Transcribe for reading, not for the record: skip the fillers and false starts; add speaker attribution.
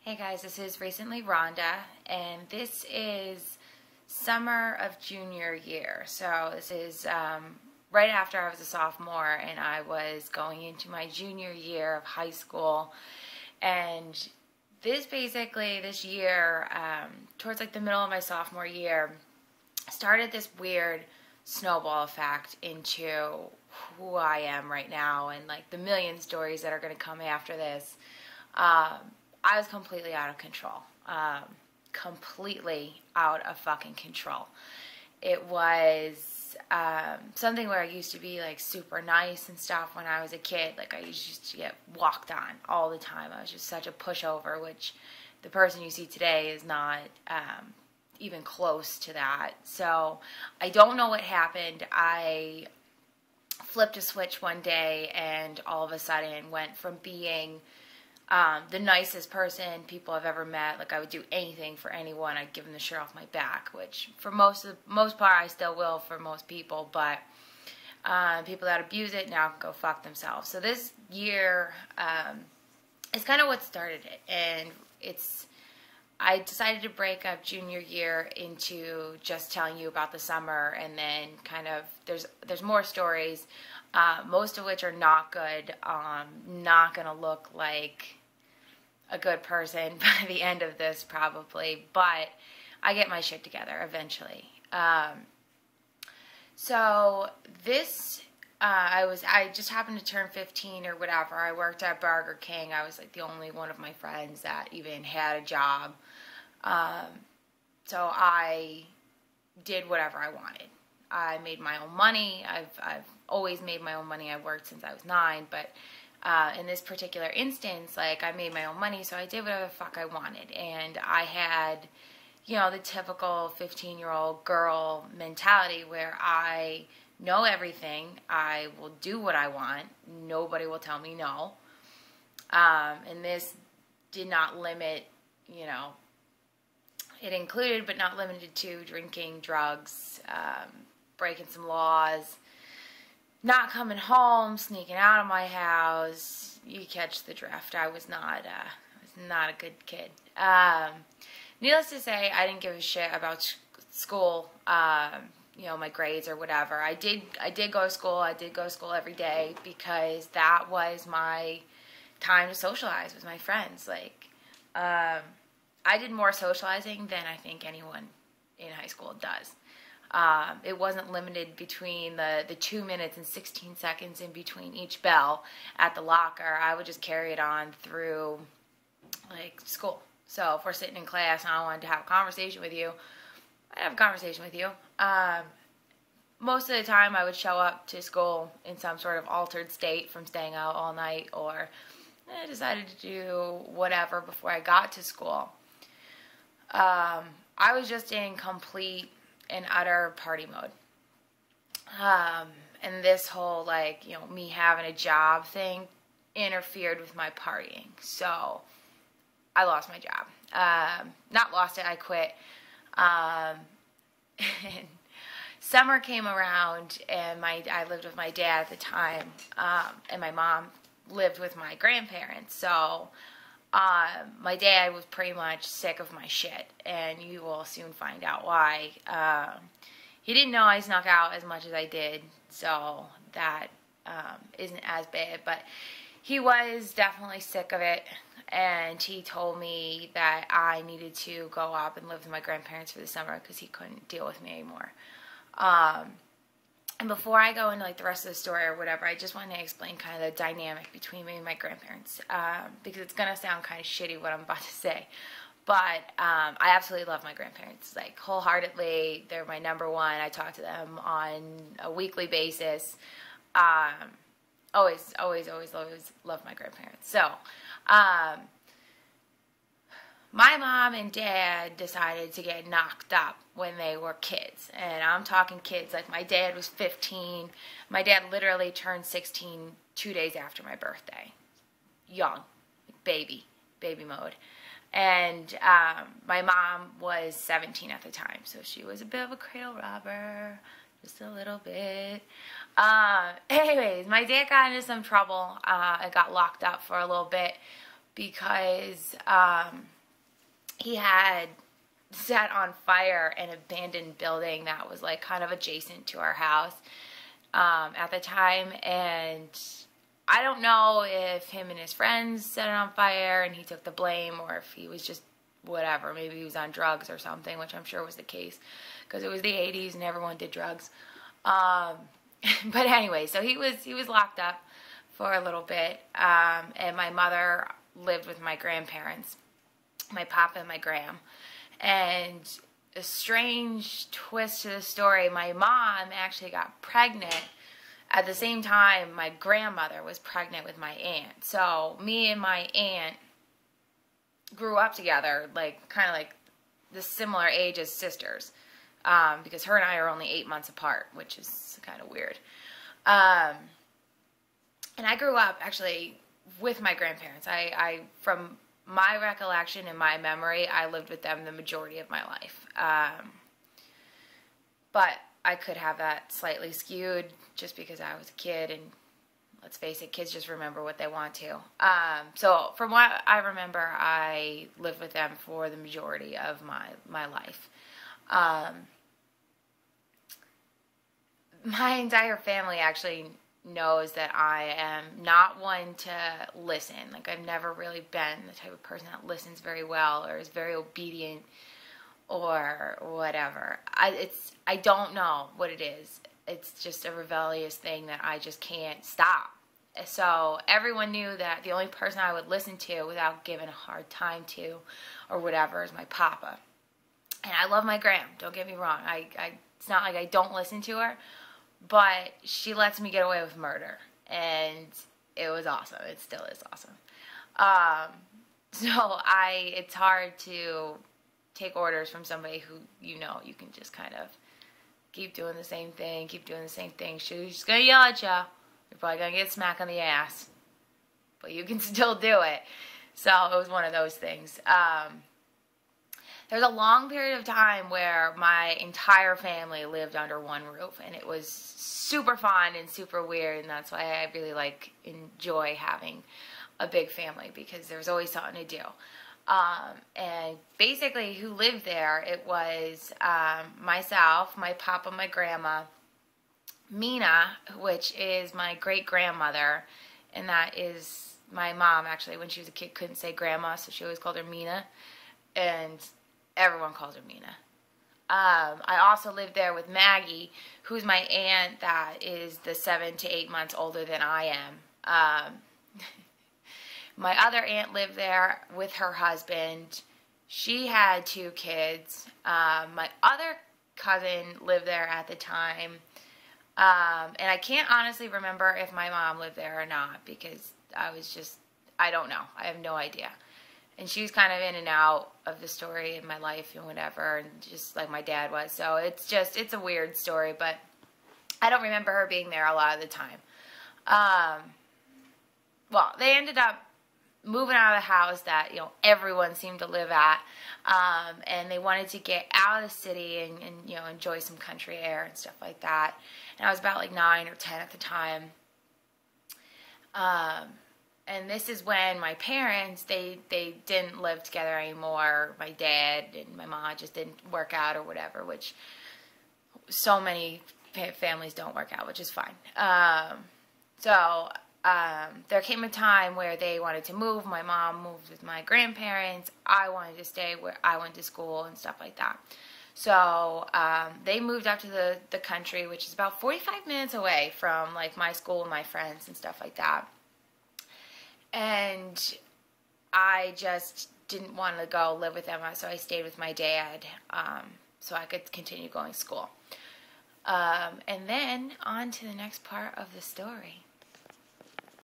Speaker 1: Hey guys, this is Recently Rhonda, and this is summer of junior year. So this is right after I was a sophomore and I was going into my junior year of high school. And this year, towards like the middle of my sophomore year, started this weird snowball effect into who I am right now and like the million stories that are going to come after this. I was completely out of control. Completely out of fucking control. It was something where I used to be like super nice and stuff when I was a kid. Like I used to get walked on all the time. I was just such a pushover, which the person you see today is not even close to that. So I don't know what happened. I flipped a switch one day and all of a sudden went from being the nicest person people have ever met. Like I would do anything for anyone. I'd give them the shirt off my back, which for most part I still will for most people, but people that abuse it now can go fuck themselves. So this year is kind of what started it, and I decided to break up junior year into just telling you about the summer, and then kind of there's more stories, most of which are not good. Not gonna look like a good person by the end of this probably, but I get my shit together eventually. So this I just happened to turn 15 or whatever. I worked at Burger King. I was like the only one of my friends that even had a job. So I did whatever I wanted. I made my own money. I've always made my own money. I worked since I was 9, but in this particular instance, like I made my own money, so I did whatever the fuck I wanted. And I had, the typical 15-year-old girl mentality where I know everything. I will do what I want. Nobody will tell me no. And this did not limit, it included but not limited to drinking, drugs, breaking some laws, not coming home, sneaking out of my house. You catch the drift. I was not a good kid. Needless to say, I didn't give a shit about school, my grades or whatever. I did go to school. I did go to school every day because that was my time to socialize with my friends. Like, I did more socializing than I think anyone in high school does. It wasn't limited between the 2 minutes and 16 seconds in between each bell at the locker. I would just carry it on through, like, school. So if we're sitting in class and I wanted to have a conversation with you, I'd have a conversation with you. Most of the time I would show up to school in some sort of altered state from staying out all night, or I decided to do whatever before I got to school. I was just in complete and utter party mode. And this whole, me having a job thing interfered with my partying. So I lost my job. Not lost it, I quit. And summer came around, and I lived with my dad at the time, and my mom lived with my grandparents. So my dad was pretty much sick of my shit, and you will soon find out why. He didn't know I snuck out as much as I did, so that isn't as bad, but he was definitely sick of it, and he told me that I needed to go up and live with my grandparents for the summer because he couldn't deal with me anymore. And before I go into like the rest of the story or whatever, I just want to explain kind of the dynamic between me and my grandparents, because it's going to sound kind of shitty what I'm about to say. But I absolutely love my grandparents, like wholeheartedly. They're my number one. I talk to them on a weekly basis. Always love my grandparents. So my mom and dad decided to get knocked up when they were kids. And I'm talking kids, like my dad was 15. My dad literally turned 16 2 days after my birthday. Young, baby mode. And my mom was 17 at the time, so she was a bit of a cradle robber, just a little bit. Anyways, my dad got into some trouble. I got locked up for a little bit because he had set on fire an abandoned building that was like kind of adjacent to our house at the time, and I don't know if him and his friends set it on fire and he took the blame, or if he was just whatever, maybe he was on drugs or something, which I'm sure was the case because it was the 80s and everyone did drugs. But anyway, so he was locked up for a little bit, and my mother lived with my grandparents, my papa and my gram. And a strange twist to the story, my mom actually got pregnant at the same time my grandmother was pregnant with my aunt. So me and my aunt grew up together, like kind of like the similar age as sisters, because her and I are only 8 months apart, which is kind of weird. And I grew up actually with my grandparents. I from my recollection and my memory, I lived with them the majority of my life. But I could have that slightly skewed just because I was a kid, and let's face it, kids just remember what they want to. So from what I remember, I lived with them for the majority of my life. My entire family actually knows that I am not one to listen. Like, I've never really been the type of person that listens very well or is very obedient or whatever. I don't know what it is. It's just a rebellious thing that I just can't stop. So everyone knew that the only person I would listen to without giving a hard time to or whatever is my papa. And I love my gram, don't get me wrong. It's not like I don't listen to her, but she lets me get away with murder, and it was awesome. It still is awesome. So it's hard to take orders from somebody who, you can just kind of keep doing the same thing, She's just going to yell at you. You're probably going to get smacked on the ass, but you can still do it. So it was one of those things. There was a long period of time where my entire family lived under one roof, and it was super fun and super weird, and that's why I really enjoy having a big family, because there was always something to do. And basically who lived there, it was myself, my papa, my grandma, Mina, which is my great-grandmother, and that is my mom. Actually, when she was a kid, couldn't say grandma, so she always called her Mina, and everyone calls her Mina. I also lived there with Maggie, who's my aunt that is the 7 to 8 months older than I am. My other aunt lived there with her husband. She had 2 kids. My other cousin lived there at the time. And I can't honestly remember if my mom lived there or not, because I don't know. I have no idea. And she was kind of in and out of the story in my life and whatever, and just like my dad was. So it's a weird story, but I don't remember her being there a lot of the time. Well, they ended up moving out of the house that, everyone seemed to live at, and they wanted to get out of the city and enjoy some country air and stuff like that. And I was about 9 or 10 at the time. And this is when my parents, they didn't live together anymore. My dad and my mom just didn't work out or whatever, which so many families don't work out, which is fine. So there came a time where they wanted to move. My mom moved with my grandparents. I wanted to stay where I went to school and stuff like that. So they moved out to the country, which is about 45 minutes away from my school and my friends and stuff like that. And I just didn't want to go live with them, so I stayed with my dad so I could continue going to school. And then on to the next part of the story.